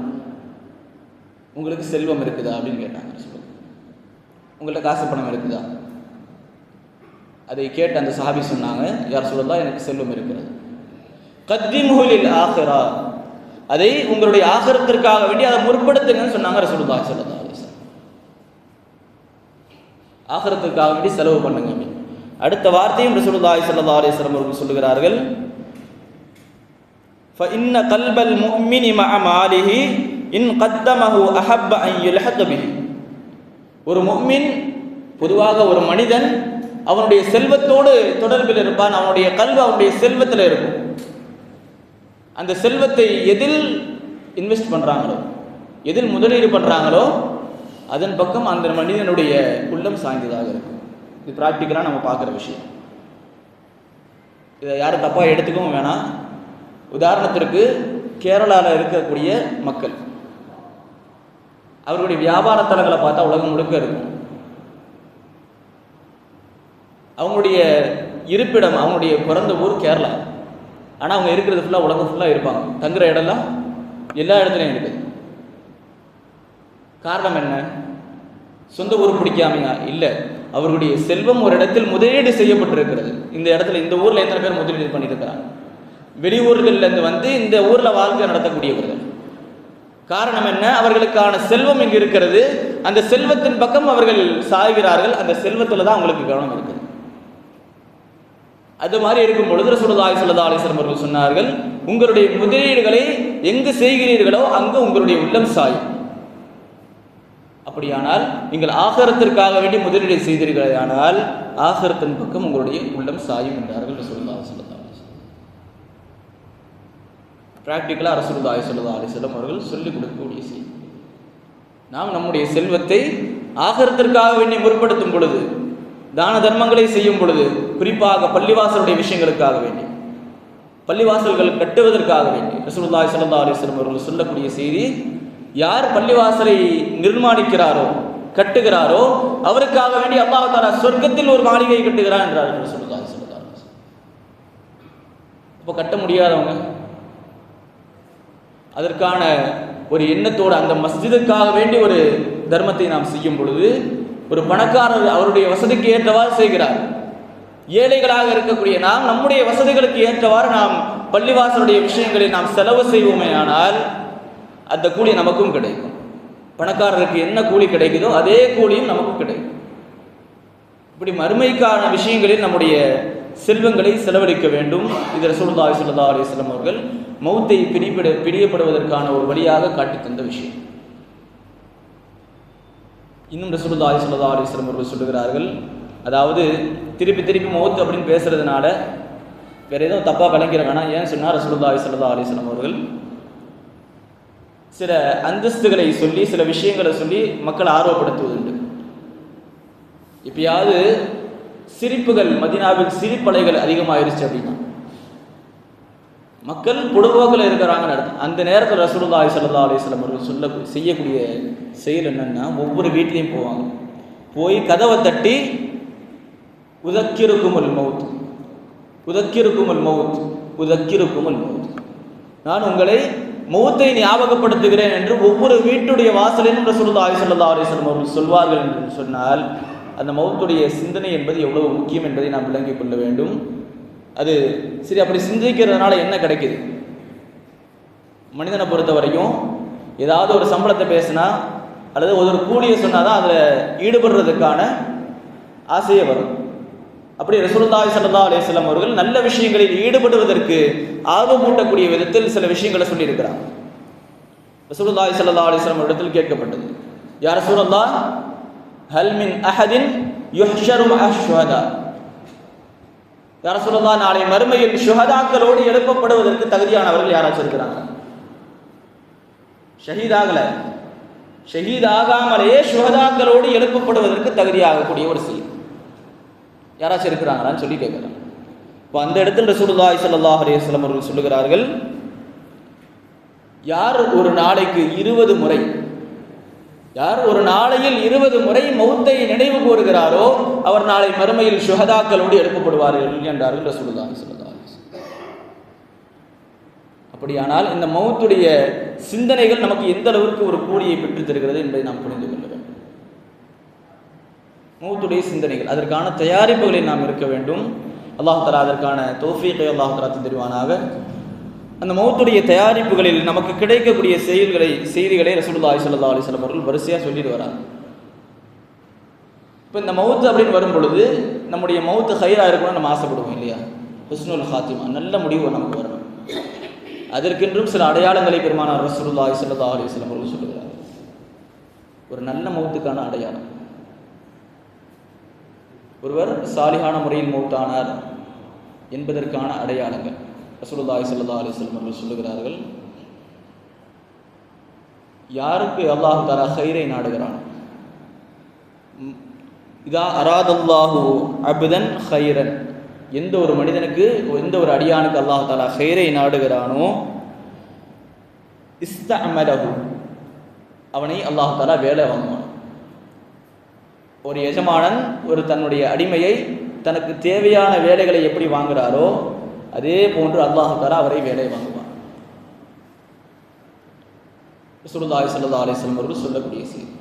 S1: உங்களுக்கு செல்வம் இருக்குதா அப்படின்னு கேட்டாங்க ரசூலுல்லாஹ். உங்கள்கிட்ட காசு பணம் இருக்குதா? அதை கேட்டு அந்த சஹாபி சொன்னாங்க, யா ரசூலுல்லாஹ், எனக்கு செல்வம் இருக்கிறது. கத்திமுஹு லில் ஆখিরা, அதை உங்களுடைய ஆகிரத்திற்காக வேண்டி அதை முற்படுத்துங்கன்னு சொன்னாங்க ரசூலுல்லாஹி ஸல்லல்லாஹு அலைஹி வஸல்லம். ஆகிரத்திற்காக வேண்டி செலவு பண்ணுங்க அப்படின்னு. அடுத்த வார்த்தையும் ரசூலுல்லாஹி ஸல்லல்லாஹு அலைஹி வஸல்லம் அவர்கள் சொல்லுகிறார்கள், فإن قلب المؤمن مع ماله إن قدمه أحب أن يلحق به. ஒரு முஃமின், பொதுவாக ஒரு மனிதன் அவனுடைய செல்வத்தோடு தொடர்பில் இருப்பான். அவனுடைய கல்வி அவனுடைய செல்வத்தில் இருக்கும். அந்த செல்வத்தை எதில் இன்வெஸ்ட் பண்ணுறாங்களோ, எதில் முதலீடு பண்ணுறாங்களோ அதன் பக்கம் அந்த மனிதனுடைய உள்ளம் சாய்ந்ததாக இருக்கும். இது ப்ராக்டிக்கலாக நம்ம பார்க்குற விஷயம். இதை யாரும் தப்பாக எடுத்துக்கவும் வேணாம். உதாரணத்திற்கு கேரளாவில் இருக்கக்கூடிய மக்கள், அவர்களுடைய வியாபார தலங்களை பார்த்தா உலகம் முழுக்க இருக்கும். அவங்களுடைய இருப்பிடம், அவங்களுடைய பிறந்த ஊர் கேரளா, ஆனால் அவங்க இருக்கிறது ஃபுல்லாக உலகம் ஃபுல்லாக இருப்பாங்க. தங்குற இடம்லாம் எல்லா இடத்துலையும் இருக்குது. காரணம் என்ன? சொந்த ஊர் பிடிக்காமையா? இல்லை, அவர்களுடைய செல்வம் ஒரு இடத்தில் முதலீடு செய்யப்பட்டிருக்கிறது. இந்த இடத்துல, இந்த ஊரில் எத்தனை பேர் முதலீடு பண்ணியிருக்கிறாங்க? வெளியூர்கள்லேருந்து வந்து இந்த ஊரில் வாழ்க்கை நடத்தக்கூடியவர்கள். காரணம் என்ன? அவர்களுக்கான செல்வம் இங்கு இருக்கிறது. அந்த செல்வத்தின் பக்கம் அவர்கள் சாய்கிறார்கள். அந்த செல்வத்தில் தான் அவங்களுக்கு கவனம் இருக்குது. அது மாதிரி இருக்கும் பொழுது ரசூலுல்லாஹி ஸல்லல்லாஹு அலைஹி வஸல்லம் அவர்கள் சொன்னார்கள், உங்களுடைய முதலீடுகளை எங்கு செய்கிறீர்களோ அங்கு உங்களுடைய உள்ளம் சாயும். அப்படியானால் நீங்கள் ஆகிரத்திற்காக வேண்டி முதலீடு செய்தீர்களே ஆனால் ஆகிரத்தின் பக்கம் உங்களுடைய உள்ளம் சாயும் என்றார்கள் ரசூலுல்லாஹி ஸல்லல்லாஹு அலைஹி வஸல்லம். பிராக்டிக்கலாக ரசூலுல்லாஹி ஸல்லல்லாஹு அலைஹி வஸல்லம் அவர்கள் சொல்லிக் கொடுக்கக்கூடிய செய்தி. நாம் நம்முடைய செல்வத்தை ஆகிரத்திற்காக வேண்டி முற்படுத்தும் பொழுது, தான தர்மங்களை செய்யும் பொழுது, குறிப்பாக பள்ளிவாசலுடைய விஷயங்களுக்காக வேண்டி, பள்ளிவாசல்கள் கட்டுவதற்காக வேண்டி ரசூலுல்லாஹி ஸல்லல்லாஹு அலைஹி வஸல்லம் அவர்கள் சொல்லக்கூடிய செய்தி, யார் பள்ளிவாசலை நிர்மாணிக்கிறாரோ, கட்டுகிறாரோ, அவருக்காக வேண்டி அல்லாஹ் தஆலா சொர்க்கத்தில் ஒரு மாளிகை கட்டுகிறார் என்றார்கள் ரசூலுல்லாஹி ஸல்லல்லாஹு அலைஹி வஸல்லம். அப்போ கட்ட முடியாதவங்க அதற்கான ஒரு எண்ணத்தோடு அந்த மஸ்ஜிதுக்காக வேண்டி ஒரு தர்மத்தை நாம் செய்யும் பொழுது, ஒரு பணக்காரர் அவருடைய வசதிக்கு ஏற்றவாறு செய்கிறார். ஏழைகளாக இருக்கக்கூடிய நாம் நம்முடைய வசதிகளுக்கு ஏற்றவாறு நாம் பள்ளிவாசலுடைய விஷயங்களை நாம் செலவு செய்வோமே ஆனால் அந்த கூலி நமக்கும் கிடைக்கும். பணக்காரருக்கு என்ன கூலி கிடைக்குதோ அதே கூலியும் நமக்கும் கிடைக்கும். இப்படி மறுமைக்கான விஷயங்களில் நம்முடைய செல்வங்களை செலவழிக்க வேண்டும். இது ரசூலுல்லாஹி ஸல்லல்லாஹு அலைஹி வஸல்லம் அவர்கள் மௌத்தை பிரியப்படுவதற்கான ஒரு வழியாக காட்டி தந்த விஷயம். இன்னும் ரசூலுல்லாஹி ஸல்லல்லாஹு அலைஹி வஸல்லம் அவர்கள் சொல்லுகிறார்கள், அதாவது திருப்பி திருப்பி மௌத் அப்படின்னு பேசுறதுனால வேற எதுவும் தப்பாக விளங்கிற வேணாம். ஏன் சொன்னால் ரசூலுல்லாஹி ஸல்லல்லாஹு அலைஹி வஸல்லம் அவர்கள் சில அந்தஸ்துகளை சொல்லி, சில விஷயங்களை சொல்லி மக்களை ஆர்வப்படுத்துவதுண்டு. எப்பயாவது சிரிப்புகள், மதீனாவில் சிரிப்பலைகள் அதிகமாயிருச்சு அப்படின்னா மக்கள் பொடுபோக்கில் இருக்கிறாங்கன்னு அர்த்தம். அந்த நேரத்தில் ரசூலுல்லாஹி ஸல்லல்லாஹு அலைஹி வஸல்லம் அவர்கள் செய்யக்கூடிய செயல் என்னன்னா, ஒவ்வொரு வீட்லேயும் போவாங்க, போய் கதவை தட்டி உதக்கிருக்குமுல் மௌத், உதக்கிருக்குமுல் மௌத், உதக்கிருக்குமுல் மௌத், நான் உங்களை மௌத்தை ஞாபகப்படுத்துகிறேன் என்று ஒவ்வொரு வீட்டுடைய வாசலிலும் ரசூலுல்லாஹி ஸல்லல்லாஹு அலைஹி வஸல்லம் அவர்கள் சொல்வார்கள் என்று சொன்னால், அந்த மௌத்துடைய சிந்தனை என்பது எவ்வளவு முக்கியம் என்பதை நாம் விளங்கிக் கொள்ள வேண்டும். அது சரி, அப்படி சிந்திக்கிறதுனால என்ன கிடைக்குது? மனிதனை பொறுத்த வரைக்கும் ஏதாவது ஒரு சம்பளத்தை பேசினா அல்லது ஒரு கூலியை சொன்னால் தான் அதில் ஈடுபடுறதுக்கான ஆசையே வரும். அப்படி ரசூலுல்லாஹி ஸல்லல்லாஹு அலைஹி வஸல்லம் அவர்கள் நல்ல விஷயங்களில் ஈடுபடுவதற்கு ஆர்வமூட்டக்கூடிய விதத்தில் சில விஷயங்களை சொல்லியிருக்கிறார். ரசூலுல்லாஹி ஸல்லல்லாஹு அலைஹி வஸல்லம் இடத்தில் கேட்கப்பட்டது, யா ரசூலல்லாஹ், ஹல் மின் அஹதின் யுஹ்ஷரு மஅஷ்-ஷுஹதா, யா ரசூலல்லாஹ், நாளை மறுமையில் ஷுஹதாக்களோடு எழுப்பப்படுவதற்கு தகுதியானவர்கள் யாராச்சும் இருக்கிறாங்க? ஷஹீதாகாமலேயே ஷுஹதாக்களோடு எழுப்பப்படுவதற்கு தகுதியாகக்கூடிய ஒரு செய்தி யாராச்சும் இருக்கிறாங்களான்னு சொல்லி கேட்குறாங்க. இப்போ அந்த இடத்துல ரசூலுல்லாஹி ஸல்லல்லாஹு அலைஹி வஸல்லம் அவர்கள் சொல்லுகிறார்கள், யார் ஒரு நாளைக்கு 20 முறை, யார் ஒரு நாளையில் 20 முறை மௌத்தை நினைவு கூறுகிறாரோ அவர் நாளை மறுமையில் ஷுஹதாக்களோடு எழுப்பப்படுவார்கள் என்றார்கள் ரசூலுல்லாஹி ஸல்லல்லாஹு அலைஹி வஸல்லம். அப்படியானால் இந்த மௌத்துடைய சிந்தனைகள் நமக்கு எந்த அளவிற்கு ஒரு கூலியை பெற்றுத் தருகிறது என்பதை நாம் புரிந்து கொள்ள வேண்டும். மௌத்துடைய சிந்தனைகள், அதற்கான தயாரிப்புகளில் நாம் இருக்க வேண்டும். அல்லாஹ் தஆலா அதற்கான தௌஃபீகை அல்லாஹ் தஆலா தருவானாக. அந்த மௌத்துடைய தயாரிப்புகளில் நமக்கு கிடைக்கக்கூடிய செய்திகளை ரசூலுல்லாஹி ஸல்லல்லாஹு அலைஹி வஸல்லம் அவர்கள் வரிசையாக சொல்லிட்டு வராங்க. இப்போ இந்த மௌத்து அப்படின்னு வரும் பொழுது நம்முடைய மௌத்து ஹைராக இருக்கணும்னு நம்ம ஆசைப்படுவோம் இல்லையா? ஹுஸ்னுல் ஹாத்திமா, நல்ல முடிவு நமக்கு வரணும். அதற்கென்றும் சில அடையாளங்களை பெருமானார் ரசூலுல்லாஹி ஸல்லல்லாஹு அலைஹி வஸல்லம் அவர்கள் சொல்லுகிறார். ஒரு நல்ல மௌத்துக்கான அடையாளம், ஒருவர் சாலிஹான முறையில் மௌத்தானார் என்பதற்கான அடையாளங்கள் ரசூலுல்லாஹி ஸல்லல்லாஹு அலைஹி வஸல்லம் அவர்கள் சொல்லுகிறார்கள். யாருக்கு அல்லாஹ் தஆலா ஹைரை நாடுகிறான், இதா அராதல்லாஹு அப்தன் ஹைரன், எந்த ஒரு மனிதனுக்கு, எந்த ஒரு அடியானுக்கு அல்லாஹ் தஆலா ஹைரை நாடுகிறானோ, இஸ்தஅமலஹு, அவனை அல்லாஹ் தஆலா வேலை வாங்குவான். ஒரு எஜமானன் ஒரு தன்னுடைய அடிமையை தனக்கு தேவையான வேலைகளை எப்படி வாங்குகிறாரோ அதே போன்று அல்லாஹ் தஆலா அவரை வேலை வாங்குவான். ரசூலுல்லாஹி ஸல்லல்லாஹு அலைஹி வஸல்லம் அவர்கள் சொல்லக்கூடிய செய்தி.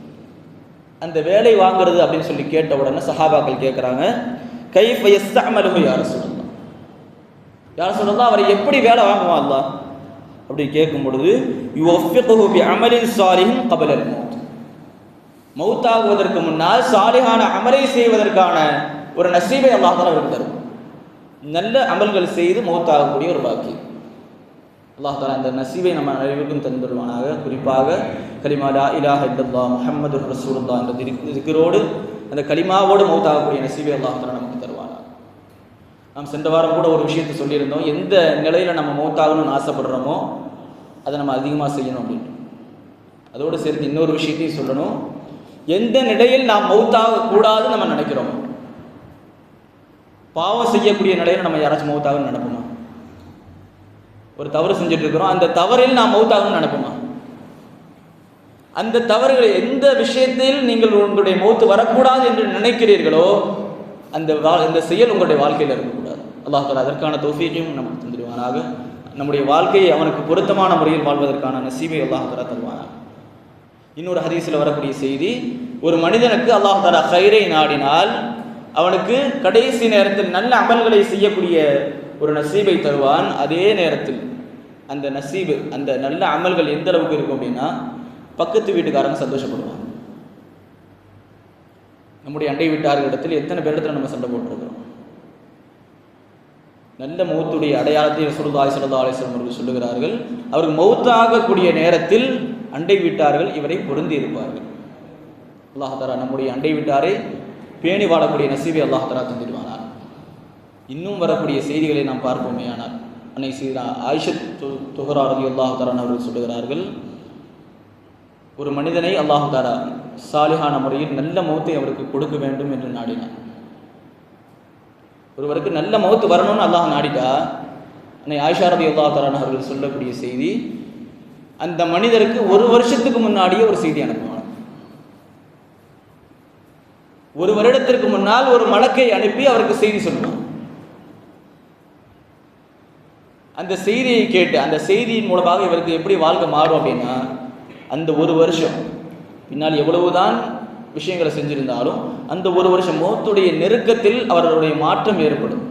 S1: அந்த வேலை வாங்குறது அப்படின்னு சொல்லி கேட்ட உடனே சஹாபாக்கள் கேட்குறாங்க, கைஃப யஸ்தஅமலுஹு யா ரசூலல்லாஹ், யா ரசூலல்லாஹ், அவரை எப்படி வேலை வாங்குவான் அல்லாஹ் அப்படி கேட்கும் பொழுது, யுவஃபிகுஹு பிஅமலின் ஸாலிஹின் கபலல் மௌத், மௌத்தாகுவதற்கு முன்னால் சாலிஹான அமலை செய்வதற்கான ஒரு நசீபை அல்லாஹ் தஆலா அவருக்கு தரும். நல்ல அமல்கள் செய்து மௌத்தாகக்கூடிய ஒரு பாக்கியம் அல்லாஹ் தஆலா அந்த நசீபை நம்ம அனைவருக்கும் தந்துடுவானாக. குறிப்பாக கலிமா லா இலாஹ இல்லல்லாஹ் முஹம்மதுர் ரசூலுல்லாஹ் என்ற திக்ரோடு, அந்த கலிமாவோடு மௌத்தாகக்கூடிய நசீபை அல்லாஹ் தஆலா நமக்கு தருவானாக. நாம் சென்ற வாரம் கூட ஒரு விஷயத்தை சொல்லியிருந்தோம், எந்த நிலையில் நம்ம மௌத்தாகணும்னு ஆசைப்படுறோமோ அதை நம்ம அதிகமாக செய்யணும் அப்படின்ட்டு. அதோடு சேர்த்து இன்னொரு விஷயத்தையும் சொல்லணும், எந்த நிலையில் நாம் மௌத்தாக கூடாதுன்னு நம்ம நினைக்கிறோம், பாவம் செய்யக்கூடிய நிலையில் நம்ம யாராச்சும் மௌத்தாகன்னு நினைப்போமா? ஒரு தவறு செஞ்சுட்டு இருக்கிறோம், அந்த தவறில் நாம் மௌத்தாகன்னு நினைப்போமா? அந்த தவறுகளை, எந்த விஷயத்தில் நீங்கள் உங்களுடைய மௌத்து வரக்கூடாது என்று நினைக்கிறீர்களோ அந்த செயல் உங்களுடைய வாழ்க்கையில் இருக்கக்கூடாது. அல்லாஹ் தஆலா அதற்கான தௌஃபீகையும் நமக்கு தந்துடுவானாக. நம்முடைய வாழ்க்கையை அவனுக்கு பொருத்தமான முறையில் வாழ்வதற்கான நசீபை அல்லாஹ் தஆலா தருவானாக. இன்னொரு ஹதீஸில் வரக்கூடிய செய்தி, ஒரு மனிதனுக்கு அல்லாஹ் தஆலா ஹைரை நாடினால் அவனுக்கு கடைசி நேரத்தில் நல்ல அமல்களை செய்யக்கூடிய ஒரு நசீபை தருவான். அதே நேரத்தில் அந்த நசீபு, அந்த நல்ல அமல்கள் எந்த அளவுக்கு இருக்கும் அப்படின்னா, பக்கத்து வீட்டுக்காரங்க சந்தோஷப்படுவான். நம்முடைய அண்டை வீட்டார்களிடத்தில் எத்தனை பேரிடத்தில் நம்ம சண்டை போட்டிருக்கிறோம். நல்ல மௌத்துடைய அடையாளத்தை ரசூலுல்லாஹி ஸல்லல்லாஹு அலைஹி வஸல்லம் அவர்கள் சொல்லுகிறார்கள், அவர்கள் மௌத்தாகக்கூடிய நேரத்தில் அண்டை வீட்டார்கள் இவரை பொருந்தி இருப்பார்கள். அல்லாஹ் தஆலா நம்முடைய அண்டை வீட்டாரை பேணி வாழக்கூடிய நசீபை அல்லாஹ் தஆலா தந்துடுவானார். இன்னும் வரக்கூடிய செய்திகளை நாம் பார்ப்போமே. ஆனால் அன்னை சீதா ஆயிஷா துஹரா ரலியல்லாஹு தஆலா அவர்கள் சொல்லுகிறார்கள், ஒரு மனிதனை அல்லாஹ் தஆலா சாலிஹான முறையில் நல்ல மௌத்தை அவருக்கு கொடுக்க வேண்டும் என்று நாடினான். ஒருவருக்கு நல்ல மௌத்து வரணும்னு அல்லாஹ் நாடிட்டா, அன்னை ஆயிஷா ரலியல்லாஹு தஆலா அவர்கள் சொல்லக்கூடிய செய்தி, அந்த மனிதருக்கு 1 வருஷத்துக்கு முன்னாடியே ஒரு செய்தி அனுப்புவான். 1 வருடத்திற்கு முன்னால் ஒரு மலக்கை அனுப்பி அவருக்கு செய்தி சொல்லுவான். அந்த செய்தியை கேட்டு அந்த செய்தியின் மூலமாக இவருக்கு எப்படி வாழ்க்கை மாறும் அப்படின்னா, அந்த 1 வருஷம் பின்னால் எவ்வளவுதான் விஷயங்களை செஞ்சிருந்தாலும் அந்த 1 வருஷம் மௌத்துடைய நெருக்கத்தில் அவர்களுடைய மாற்றம் ஏற்படும்.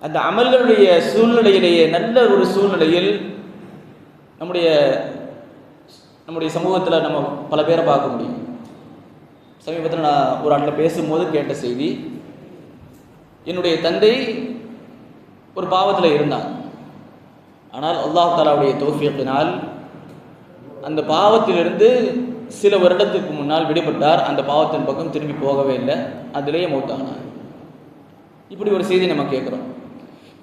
S1: அந்த அமல்களுடைய சூழ்நிலையிலேயே நல்ல ஒரு சூழ்நிலையில் நம்முடைய சமூகத்தில் நம்ம பல பேரை பார்க்க முடியும். சமீபத்தில் நான் ஒரு ஆட்டில் பேசும்போது கேட்ட செய்தி, என்னுடைய தந்தை ஒரு பாவத்தில் இருந்தான். ஆனால் அல்லாஹ் தஆலாவுடைய தௌஃபீக்கினால் அந்த பாவத்திலிருந்து சில வருடத்துக்கு முன்னால் விடுபட்டார். அந்த பாவத்தின் பக்கம் திரும்பி போகவே இல்லை, அதிலேயே மௌத்தானார். இப்படி ஒரு செய்தி நம்ம கேட்குறோம்.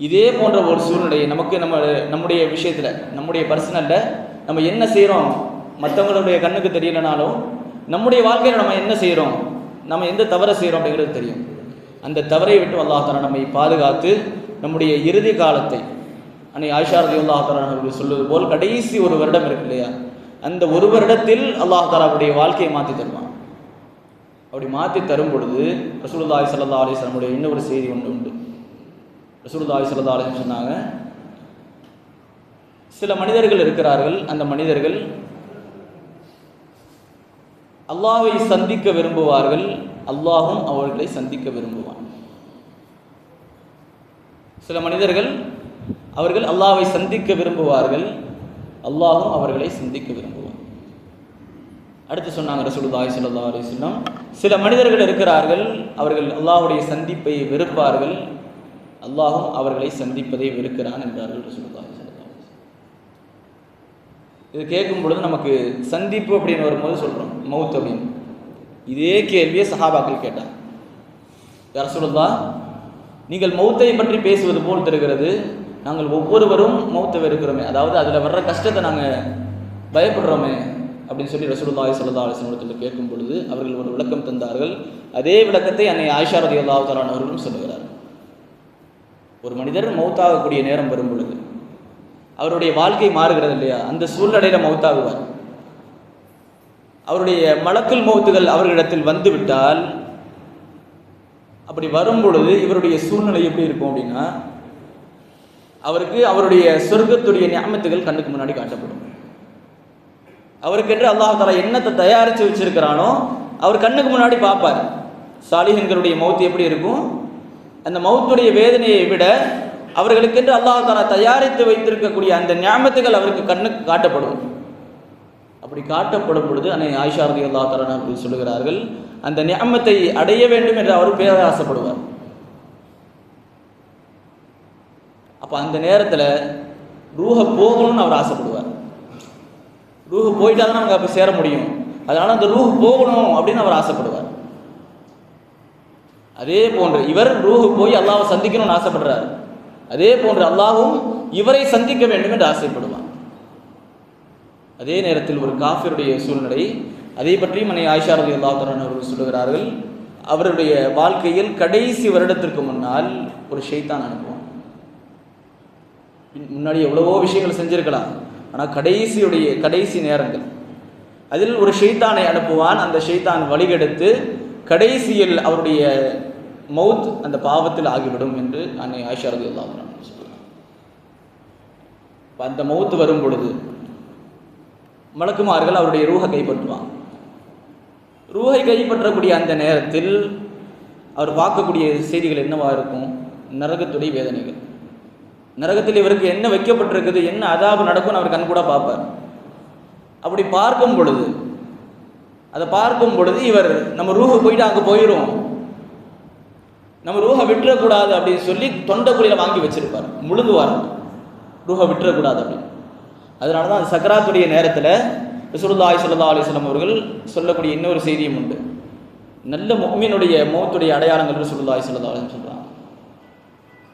S1: இதே போன்ற ஒரு சூழ்நிலையை நமக்கு நம்முடைய விஷயத்தில், நம்முடைய பர்சனலில் நம்ம என்ன செய்கிறோம், மற்றவங்களுடைய கண்ணுக்கு தெரியலனாலும் நம்முடைய வாழ்க்கையில் நம்ம என்ன செய்கிறோம், நம்ம எந்த தவறை செய்கிறோம் அப்படிங்கிறது தெரியும். அந்த தவறை விட்டு அல்லாஹ் தஆலா நம்மை பாதுகாத்து நம்முடைய இறுதி காலத்தை, அன்னை ஆயிஷா ரலியல்லாஹு தஆலா அவர்கள் சொல்வது போல் கடைசி 1 வருடம் இருக்கு இல்லையா, அந்த 1 வருடத்தில் அல்லாஹ் தஆலாவுடைய வாழ்க்கையை மாற்றி தருவான். அப்படி மாற்றி தரும் பொழுது ரசூலுல்லாஹி ஸல்லல்லாஹு அலைஹி வஸல்லம் இன்னொரு செய்தி உண்டு. ரசூலுல்லாஹி ஸல்லல்லாஹு அலைஹி வஸல்லம் சொன்னாங்க, சில மனிதர்கள் இருக்கிறார்கள், அந்த மனிதர்கள் அல்லாஹ்வை சந்திக்க விரும்புவார்கள், அல்லாஹும் அவர்களை சந்திக்க விரும்புவான். சில மனிதர்கள் அவர்கள் அல்லாஹ்வை சந்திக்க விரும்புவார்கள், அல்லாஹும் அவர்களை சந்திக்க விரும்புவான். அடுத்து சொன்னாங்க ரசூலுல்லாஹி ஸல்லல்லாஹு அலைஹி வஸல்லம், சில மனிதர்கள் இருக்கிறார்கள், அவர்கள் அல்லாஹ்வுடைய சந்திப்பை வெறுப்பார்கள், அல்லாஹும் அவர்களை சந்திப்பதை வெறுக்கிறான் என்றார்கள் ரசூலுல்லாஹி ஸல்லல்லாஹு அலைஹி வஸல்லம். இது கேட்கும் பொழுது நமக்கு சந்திப்பு அப்படின்னு வரும்போது சொல்கிறோம் மௌத் அப்படின்னு. இதே கேள்வியை சஹாபாக்கள் கேட்டாங்க, யா ரசூலுல்லாஹ், நீங்கள் மௌத்தை பற்றி பேசுவது போல் தெரிகிறது, நாங்கள் ஒவ்வொருவரும் மௌத்தை வெறுக்கிறோமே, அதாவது அதில் வர்ற கஷ்டத்தை நாங்கள் பயப்படுறோமே அப்படின்னு சொல்லி ரசூலுல்லாஹி ஸல்லல்லாஹு அலைஹி வஸல்லம் கேட்கும் பொழுது அவர்கள் ஒரு விளக்கம் தந்தார்கள். அதே விளக்கத்தை அன்னை ஆயிஷா ரலியல்லாஹு தஆலா அவர்களும் சொல்லுகிறார். ஒரு மனிதர் மௌத்தாகக்கூடிய நேரம் வரும் பொழுது அவருடைய வாழ்க்கை மாறுகிறது இல்லையா, அந்த சூழ்நிலையில் மௌத்தாகுவார். அவருடைய மலக்குல் மௌத்துகள் அவர்களிடத்தில் வந்துவிட்டால், அப்படி வரும் பொழுது இவருடைய சூழ்நிலை எப்படி இருக்கும் அப்படின்னா, அவருக்கு அவருடைய சொர்க்கத்துடைய நியமத்துகள் கண்ணுக்கு முன்னாடி காட்டப்படும். அவருக்கென்று அல்லாஹ் தஆலா என்னத்தை தயாரித்து வச்சிருக்கிறானோ அவர் கண்ணுக்கு முன்னாடி பார்ப்பார். சாலிஹீன்களுடைய மௌத் எப்படி இருக்கும், அந்த மௌத்துடைய வேதனையை விட அவர்களுக்கென்று அல்லாஹ் தஆலா தயாரித்து வைத்திருக்கக்கூடிய அந்த நியமத்துகள் அவருக்கு கண்ணுக்கு காட்டப்படும். அப்படி காட்டப்படும் பொழுது அன்னை ஆயிஷா ரலியல்லாஹு தஆலா அவர்கள் சொல்லுகிறார்கள், அந்த நியமத்தை அடைய வேண்டும் என்று அவர் பேராசைப்படுவார். அப்போ அந்த நேரத்தில் ரூஹ போகணும்னு அவர் ஆசைப்படுவார். ரூஹ் போயிட்டா தான் நமக்கு அப்போ சேர முடியும், அதனால் அந்த ரூஹ் போகணும் அப்படின்னு அவர் ஆசைப்படுவார். அதே போன்று இவர் ரூஹ் போய் அல்லாஹ்வை சந்திக்கணும்னு ஆசைப்படுறார். அதே போன்று அல்லாஹ்வும் இவரை சந்திக்க வேண்டும் என்று ஆசைப்படுவார். அதே நேரத்தில் ஒரு காஃபிருடைய சூழ்நிலை, அதை பற்றியும் அன்னை ஆயிஷா ரலியல்லாஹு தஆலா அவர்கள் சொல்லுகிறார்கள், அவருடைய வாழ்க்கையில் கடைசி வருடத்திற்கு முன்னால் ஒரு ஷைத்தான் அனுப்புவான். முன்னாடி எவ்வளவோ விஷயங்கள் செஞ்சிருக்கலாம், ஆனால் கடைசி நேரங்கள் அதில் ஒரு ஷைத்தானை அனுப்புவான். அந்த ஷைத்தான் வழிகெடுத்து கடைசியில் அவருடைய மௌத் அந்த பாவத்தில் ஆகிவிடும் என்று அன்னை ஆயிஷா ரலியல்லாஹு அன்ஹா சொல்றாங்க. அந்த மௌத் வரும் பொழுது மலக்குமார்கள் அவருடைய ரூஹை கைப்பற்றுவாங்க. ரூஹை கைப்பற்றக்கூடிய அந்த நேரத்தில் அவர் பார்க்கக்கூடிய செய்திகள் என்னவா இருக்கும், நரகத்துடைய வேதனைகள். நரகத்தில் இவருக்கு என்ன வைக்கப்பட்டிருக்குது, என்ன அதாபு நடக்கும்னு அவர் கண் கூட பார்ப்பார். அப்படி பார்க்கும் பொழுது இவர் நம்ம ரூஹை போயிட்டு அங்கே போயிடும், நம்ம ரூஹை விட்டுறக்கூடாது அப்படின்னு சொல்லி தொண்டைக்குழியில் வாங்கி வச்சிருப்பார், முழுங்குவார், ரூஹை விட்டுறக்கூடாது அப்படின்னு. அதனால தான் சக்கராத்துடைய நேரத்தில் ரசூலுல்லாஹி ஸல்லல்லாஹு அலைஹி வஸல்லம் அவர்கள் சொல்லக்கூடிய இன்னொரு செய்தியும் உண்டு. நல்ல முஃமினுடைய மௌத்துடைய அடையாளங்கள் ரசூலுல்லாஹி ஸல்லல்லாஹு அலைஹி வஸல்லம் சொல்கிறாங்க.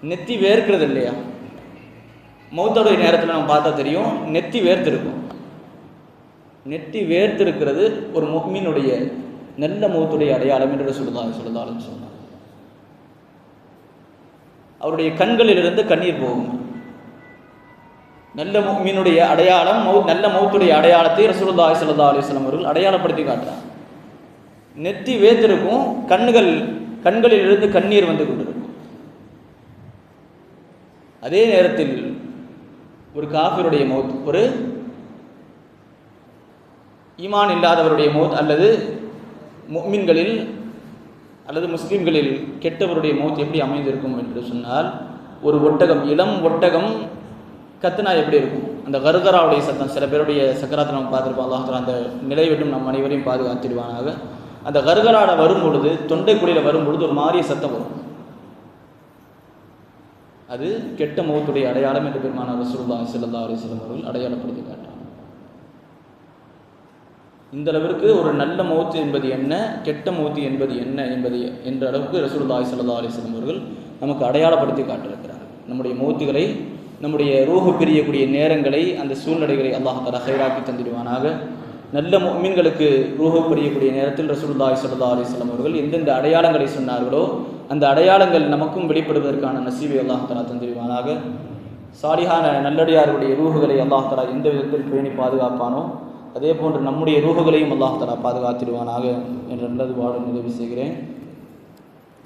S1: நெத்தி வேர்க்கிறது இல்லையா, மௌத்துடைய நேரத்தில் நம்ம பார்த்தா தெரியும், நெத்தி வேர்த்திருக்கும். நெற்றி வேர்த்திருக்கிறது ஒரு முஃமினுடைய நல்ல மௌத்துடைய அடையாளம் என்று ரசூலுல்லாஹி ஸல்லல்லாஹு அலைஹி வஸல்லம் சொன்னார். அவருடைய கண்களிலிருந்து கண்ணீர் போகும். நல்ல முஃமினுடைய அடையாளம் நல்ல மௌத்துடைய அடையாளத்தை ரசூலுல்லாஹி ஸல்லல்லாஹு அலைஹி வஸல்லம் அவர்கள் அடையாளப்படுத்தி காட்டுறாங்க. நெற்றி வேர்த்திருக்கும், கண்களிலிருந்து கண்ணீர் வந்து கொண்டிருக்கும். அதே நேரத்தில் ஒரு காஃபிருடைய மௌத், ஒரு ஈமான் இல்லாதவருடைய மௌத் அல்லது முஃமின்களில் அல்லது முஸ்லீம்களில் கெட்டவருடைய மௌத் எப்படி அமைந்திருக்கும் என்று சொன்னால், ஒரு ஒட்டகம், இளம் ஒட்டகம் கத்துனா எப்படி இருக்கும்? அந்த கர்கராவுடைய சத்தம், சில பேருடைய சக்கராத்தை நம்ம பார்த்துருப்போம். அல்லாஹ் தஆலா அந்த நிலை விட்டும் நம் அனைவரையும் பாதுகாத்திடுவானாக. அந்த கர்கராட வரும் பொழுது, தொண்டைக்குழியில் வரும் பொழுது ஒரு மாறிய சத்தம் வரும். அது கெட்ட மௌத்துடைய அடையாளம் என்று பெருமானார் ரசூலுல்லாஹி ஸல்லல்லாஹு அலைஹி வஸல்லம் அவர்கள் அடையாளப்படுத்தி காட்டுறாங்க. இந்த அளவிற்கு ஒரு நல்ல மௌத்து என்பது என்ன, கெட்ட மௌத்து என்பது என்ன என்ற அளவுக்கு ரசூலுல்லாஹி ஸல்லல்லாஹு அலைஹி வஸல்லம் அவர்கள் நமக்கு அடையாளப்படுத்தி காட்டியிருக்கிறார். நம்முடைய மௌத்துகளை, நம்முடைய ரூஹு பிரியக்கூடிய நேரங்களை, அந்த சூழ்நிலைகளை அல்லாஹ் தஆலா ஹைராக்கி தந்திடுவானாக. நல்ல முஃமின்களுக்கு ரூஹு பிரியக்கூடிய நேரத்தில் ரசூலுல்லாஹி ஸல்லல்லாஹு அலைஹி வஸல்லம் அவர்கள் எந்தெந்த அடையாளங்களை சொன்னார்களோ அந்த அடையாளங்கள் நமக்கும் வெளிப்படுவதற்கான நசீபை அல்லாஹ் தஆலா தந்திடுவானாக. சாலிஹான நல்லடியார்களுடைய ரூஹுகளை அல்லாஹ் தஆலா எந்த விதத்தில் பேணி பாதுகாப்பானோ அதே போன்று நம்முடைய ரூஹுகளையும் அல்லாஹ் தஆலா பாதுகாத்திடுவானாக என்ற நல்லது வாழும் உதவி செய்கிறேன்.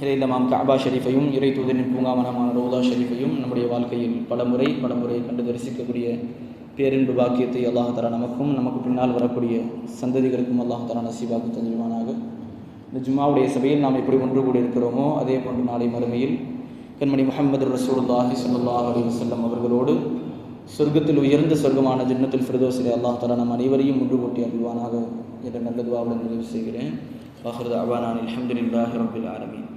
S1: இறை இமாம் கஅபா ஷரீஃபையும், இறை தூதரின் பூங்காவனமான ரோதா ஷரீஃபையும் நம்முடைய வாழ்க்கையில் பலமுறை கண்டு தரிசிக்கக்கூடிய பேரின்பு பாக்கியத்தை அல்லாஹ் தஆலா நமக்கும் நமக்கு பின்னால் வரக்கூடிய சந்ததிகளுக்கும் அல்லாஹ் தஆலா நசீபாக்கி தந்திடுவானாக. இந்த ஜும்மாவுடைய சபையில் நாம் எப்படி ஒன்று கூடி இருக்கிறோமோ அதே போன்று நாளை மறுமையில் கண்மணி முஹம்மது ரசூலுல்லாஹி ஸல்லல்லாஹு அலைஹி வஸல்லம் அவர்களோடு சொர்க்கத்தில் உயர்ந்த சொர்க்கமான ஜன்னத்துல் ஃபிர்தௌஸிலே அல்லாஹ் தஆலா நம் அனைவரையும் ஒன்று கூட்டி அருள்வானாக என்ற நல்ல துஆவுடன் நிறைவு செய்கிறேன். வாஹிரு தஅவானா அல்ஹம்துலில்லாஹி ரப்பில் ஆலமீன்.